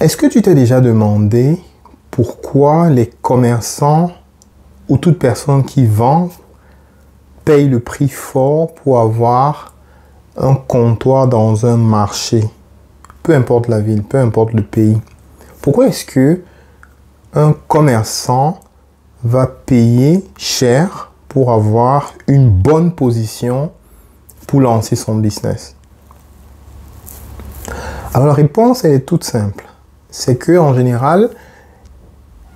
Est-ce que tu t'es déjà demandé pourquoi les commerçants ou toute personne qui vend paye le prix fort pour avoir un comptoir dans un marché, peu importe la ville, peu importe le pays? Pourquoi est-ce que un commerçant va payer cher pour avoir une bonne position pour lancer son business? Alors la réponse, elle est toute simple. C'est que en général,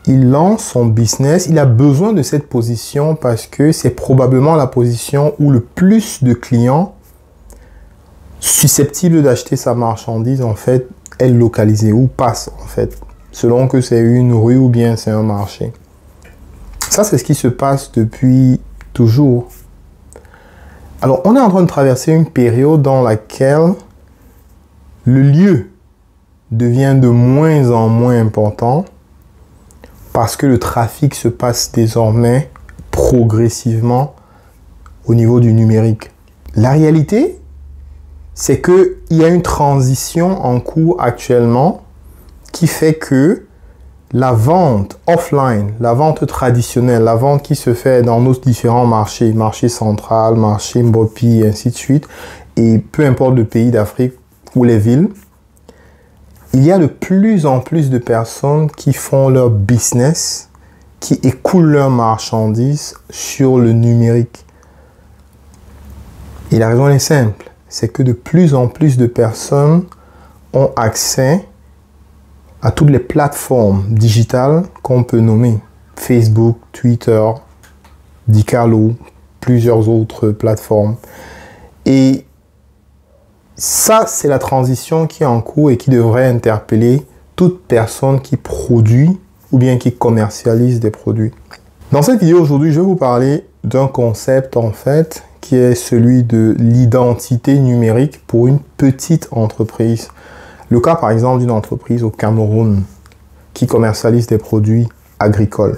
il lance son business, il a besoin de cette position parce que c'est probablement la position où le plus de clients susceptibles d'acheter sa marchandise, en fait, est localisé ou passe, en fait, selon que c'est une rue ou bien c'est un marché. Ça, c'est ce qui se passe depuis toujours. Alors, on est en train de traverser une période dans laquelle le lieu devient de moins en moins important parce que le trafic se passe désormais progressivement au niveau du numérique. La réalité, c'est qu'il y a une transition en cours actuellement qui fait que la vente offline, la vente traditionnelle, la vente qui se fait dans nos différents marchés, marché central, marché Mbopi, et ainsi de suite, et peu importe le pays d'Afrique ou les villes, il y a de plus en plus de personnes qui font leur business, qui écoulent leurs marchandises sur le numérique. Et la raison est simple, c'est que de plus en plus de personnes ont accès à toutes les plateformes digitales qu'on peut nommer. Facebook, Twitter, Dicalo, plusieurs autres plateformes. Et ça, c'est la transition qui est en cours et qui devrait interpeller toute personne qui produit ou bien qui commercialise des produits. Dans cette vidéo aujourd'hui, je vais vous parler d'un concept en fait qui est celui de l'identité numérique pour une petite entreprise. Le cas par exemple d'une entreprise au Cameroun qui commercialise des produits agricoles.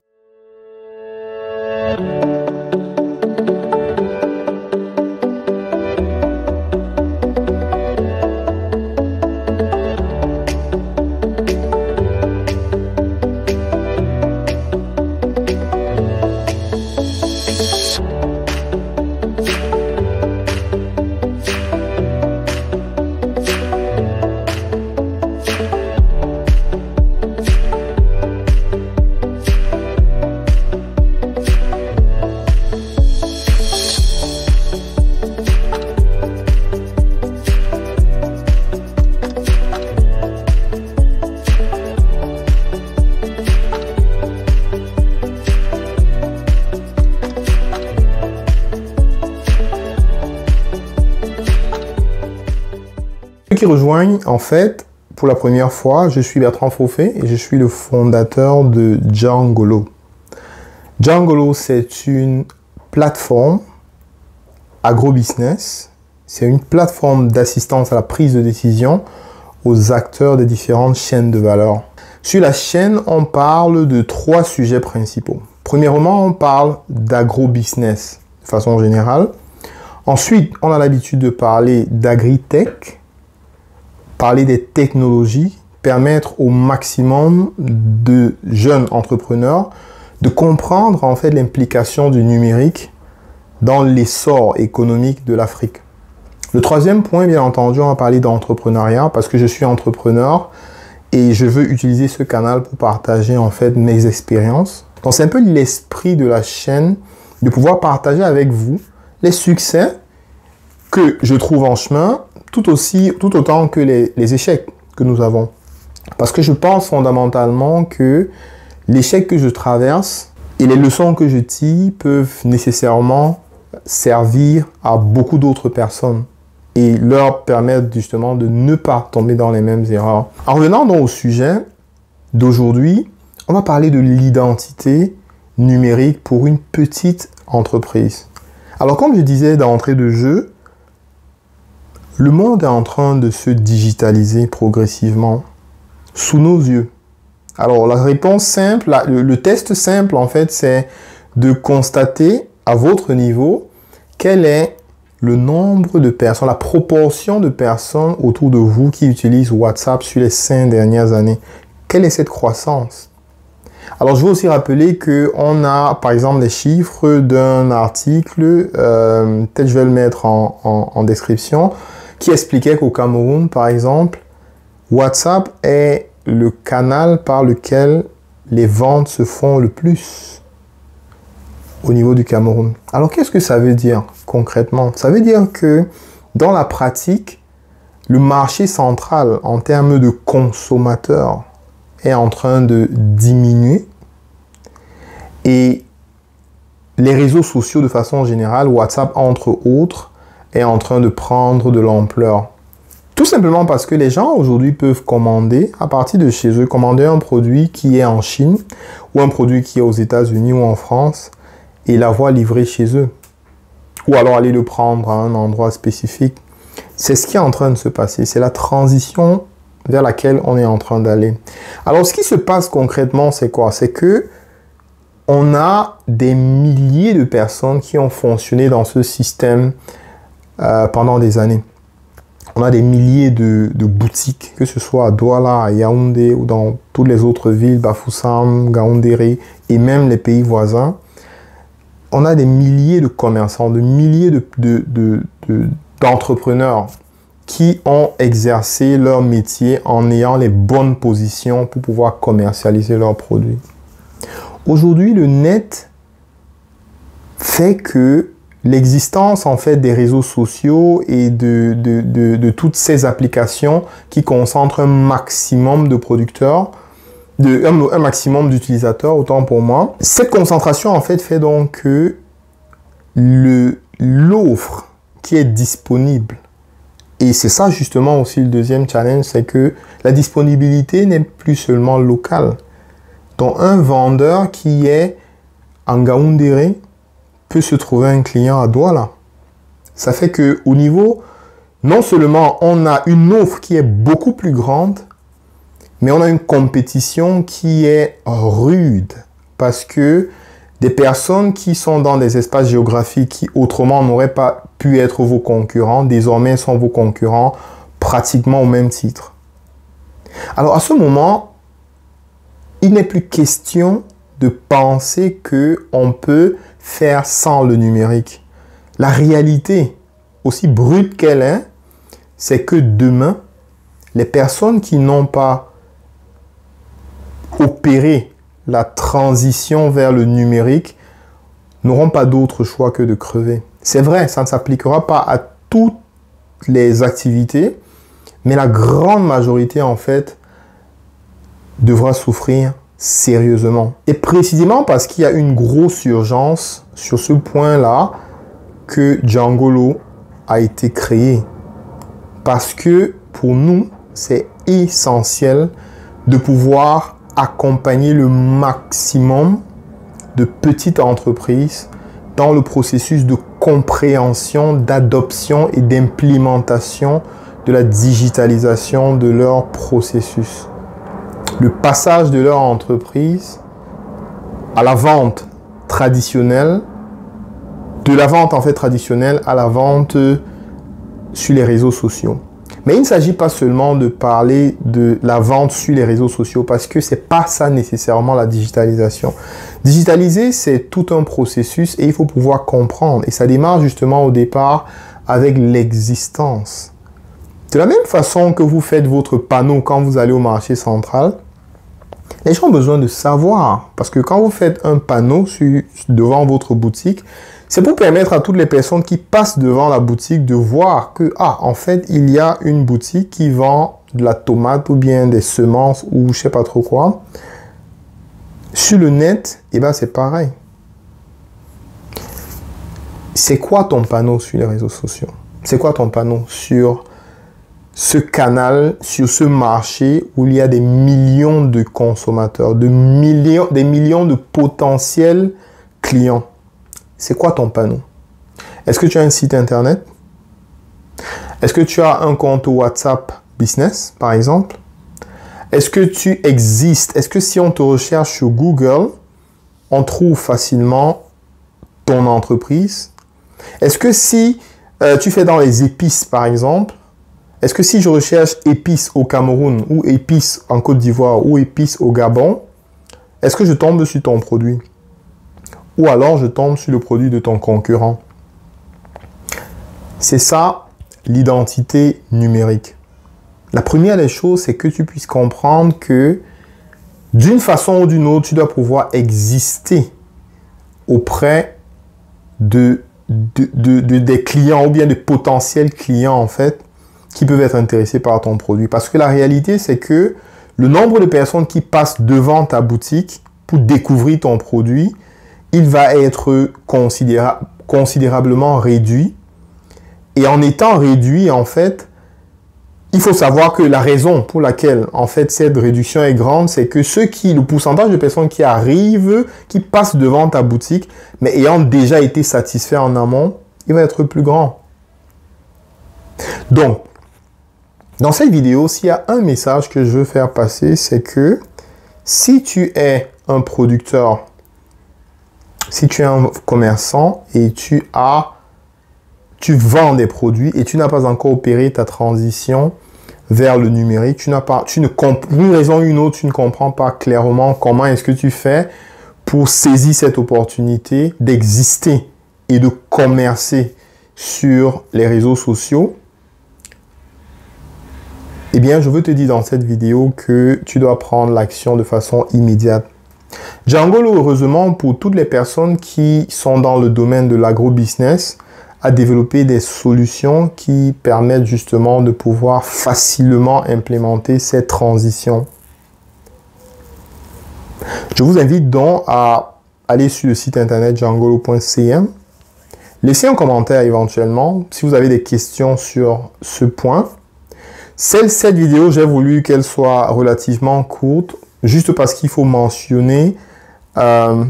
Ceux qui rejoignent, en fait, pour la première fois, je suis Bertrand Fofé et je suis le fondateur de Djangolo. Djangolo, c'est une plateforme agro-business. C'est une plateforme d'assistance à la prise de décision aux acteurs des différentes chaînes de valeur. Sur la chaîne, on parle de 3 sujets principaux. Premièrement, on parle d'agro-business de façon générale. Ensuite, on a l'habitude de parler d'agri-tech, parler des technologies, permettre au maximum de jeunes entrepreneurs de comprendre en fait l'implication du numérique dans l'essor économique de l'Afrique. Le troisième point, bien entendu, on va parler d'entrepreneuriat parce que je suis entrepreneur et je veux utiliser ce canal pour partager en fait mes expériences. Donc c'est un peu l'esprit de la chaîne de pouvoir partager avec vous les succès que je trouve en chemin, tout autant que les échecs que nous avons. Parce que je pense fondamentalement que l'échec que je traverse et les leçons que je tire peuvent nécessairement servir à beaucoup d'autres personnes et leur permettre justement de ne pas tomber dans les mêmes erreurs. En revenant donc au sujet d'aujourd'hui, on va parler de l'identité numérique pour une petite entreprise. Alors comme je disais d'entrée de jeu, le monde est en train de se digitaliser progressivement sous nos yeux. Alors la réponse simple, le test simple en fait, c'est de constater à votre niveau quelle est le nombre de personnes, la proportion de personnes autour de vous qui utilisent WhatsApp sur les 5 dernières années. Quelle est cette croissance? Alors, je veux aussi rappeler qu'on a, par exemple, les chiffres d'un article, peut-être je vais le mettre en description, qui expliquait qu'au Cameroun, par exemple, WhatsApp est le canal par lequel les ventes se font le plus au niveau du Cameroun. Alors, qu'est-ce que ça veut dire concrètement? Ça veut dire que dans la pratique, le marché central en termes de consommateurs est en train de diminuer et les réseaux sociaux de façon générale, WhatsApp entre autres, est en train de prendre de l'ampleur. Tout simplement parce que les gens aujourd'hui peuvent commander à partir de chez eux, commander un produit qui est en Chine ou un produit qui est aux États-Unis ou en France et l'avoir livré chez eux. Ou alors aller le prendre à un endroit spécifique. C'est ce qui est en train de se passer. C'est la transition vers laquelle on est en train d'aller. Alors, ce qui se passe concrètement, c'est quoi? C'est que on a des milliers de personnes qui ont fonctionné dans ce système pendant des années. On a des milliers de boutiques, que ce soit à Douala, à Yaoundé ou dans toutes les autres villes, Bafoussam, Gaoundéré et même les pays voisins. On a des milliers de commerçants, de milliers d'entrepreneurs qui ont exercé leur métier en ayant les bonnes positions pour pouvoir commercialiser leurs produits. Aujourd'hui, le net fait que l'existence en fait des réseaux sociaux et de toutes ces applications qui concentrent un maximum de producteurs, un maximum d'utilisateurs, autant pour moi. Cette concentration en fait donc que l'offre qui est disponible, et c'est ça justement aussi le deuxième challenge, c'est que la disponibilité n'est plus seulement locale. Donc un vendeur qui est en Gaoundéré peut se trouver un client à Douala. Ça fait que au niveau, non seulement on a une offre qui est beaucoup plus grande, mais on a une compétition qui est rude parce que des personnes qui sont dans des espaces géographiques qui autrement n'auraient pas pu être vos concurrents, désormais sont vos concurrents pratiquement au même titre. Alors à ce moment, il n'est plus question de penser qu'on peut faire sans le numérique. La réalité, aussi brute qu'elle est, c'est que demain, les personnes qui n'ont pas opéré la transition vers le numérique n'auront pas d'autre choix que de crever. C'est vrai, ça ne s'appliquera pas à toutes les activités, mais la grande majorité, en fait, devra souffrir sérieusement. Et précisément parce qu'il y a une grosse urgence sur ce point-là que Djangolo a été créé. Parce que pour nous, c'est essentiel de pouvoir accompagner le maximum de petites entreprises dans le processus de compréhension, d'adoption et d'implémentation de la digitalisation de leur processus. Le passage de leur entreprise à la vente traditionnelle, de la vente en fait traditionnelle à la vente sur les réseaux sociaux. Mais il ne s'agit pas seulement de parler de la vente sur les réseaux sociaux parce que c'est pas ça nécessairement la digitalisation. Digitaliser, c'est tout un processus et il faut pouvoir comprendre. Et ça démarre justement au départ avec l'existence. De la même façon que vous faites votre panneau quand vous allez au marché central, les gens ont besoin de savoir. Parce que quand vous faites un panneau devant votre boutique, c'est pour permettre à toutes les personnes qui passent devant la boutique de voir que, en fait, il y a une boutique qui vend de la tomate ou bien des semences ou je sais pas trop quoi. Sur le net, c'est pareil. C'est quoi ton panneau sur les réseaux sociaux? C'est quoi ton panneau sur ce canal, sur ce marché où il y a des millions de consommateurs, des millions de potentiels clients? C'est quoi ton panneau? Est-ce que tu as un site internet? Est-ce que tu as un compte WhatsApp Business, par exemple? Est-ce que tu existes? Est-ce que si on te recherche sur Google, on trouve facilement ton entreprise? Est-ce que si tu fais dans les épices, par exemple, est-ce que si je recherche épices au Cameroun, ou épices en Côte d'Ivoire, ou épices au Gabon, est-ce que je tombe sur ton produit? Ou alors je tombe sur le produit de ton concurrent? C'est ça, l'identité numérique. La première des choses, c'est que tu puisses comprendre que d'une façon ou d'une autre, tu dois pouvoir exister auprès des clients ou bien de potentiels clients, en fait, qui peuvent être intéressés par ton produit. Parce que la réalité, c'est que le nombre de personnes qui passent devant ta boutique pour découvrir ton produit, il va être considérablement réduit. Et en étant réduit, en fait, il faut savoir que la raison pour laquelle, en fait, cette réduction est grande, c'est que le pourcentage de personnes qui arrivent, qui passent devant ta boutique, mais ayant déjà été satisfaits en amont, il va être plus grand. Donc, dans cette vidéo, s'il y a un message que je veux faire passer, c'est que si tu es un producteur, si tu es un commerçant et tu vends des produits et tu n'as pas encore opéré ta transition vers le numérique, pour une raison ou une autre, tu ne comprends pas clairement comment est-ce que tu fais pour saisir cette opportunité d'exister et de commercer sur les réseaux sociaux, eh bien, je veux te dire dans cette vidéo que tu dois prendre l'action de façon immédiate. Djangolo, heureusement, pour toutes les personnes qui sont dans le domaine de l'agro-business, a développé des solutions qui permettent justement de pouvoir facilement implémenter cette transition. Je vous invite donc à aller sur le site internet djangolo.cm. Laissez un commentaire éventuellement si vous avez des questions sur ce point. Cette vidéo, j'ai voulu qu'elle soit relativement courte, juste parce qu'il faut mentionner, je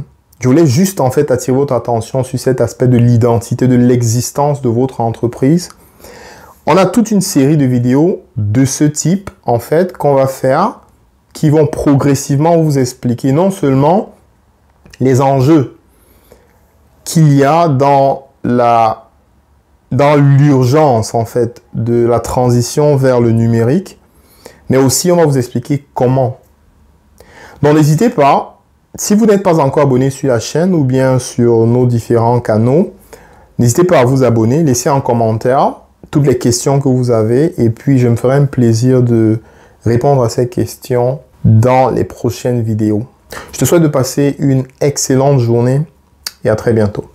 voulais juste en fait attirer votre attention sur cet aspect de l'identité, de l'existence de votre entreprise. On a toute une série de vidéos de ce type, en fait, qu'on va faire, qui vont progressivement vous expliquer non seulement les enjeux qu'il y a dans l'urgence, en fait, de la transition vers le numérique, mais aussi on va vous expliquer comment. Donc n'hésitez pas, si vous n'êtes pas encore abonné sur la chaîne ou bien sur nos différents canaux, n'hésitez pas à vous abonner, laissez en commentaire toutes les questions que vous avez et puis je me ferai un plaisir de répondre à ces questions dans les prochaines vidéos. Je te souhaite de passer une excellente journée et à très bientôt.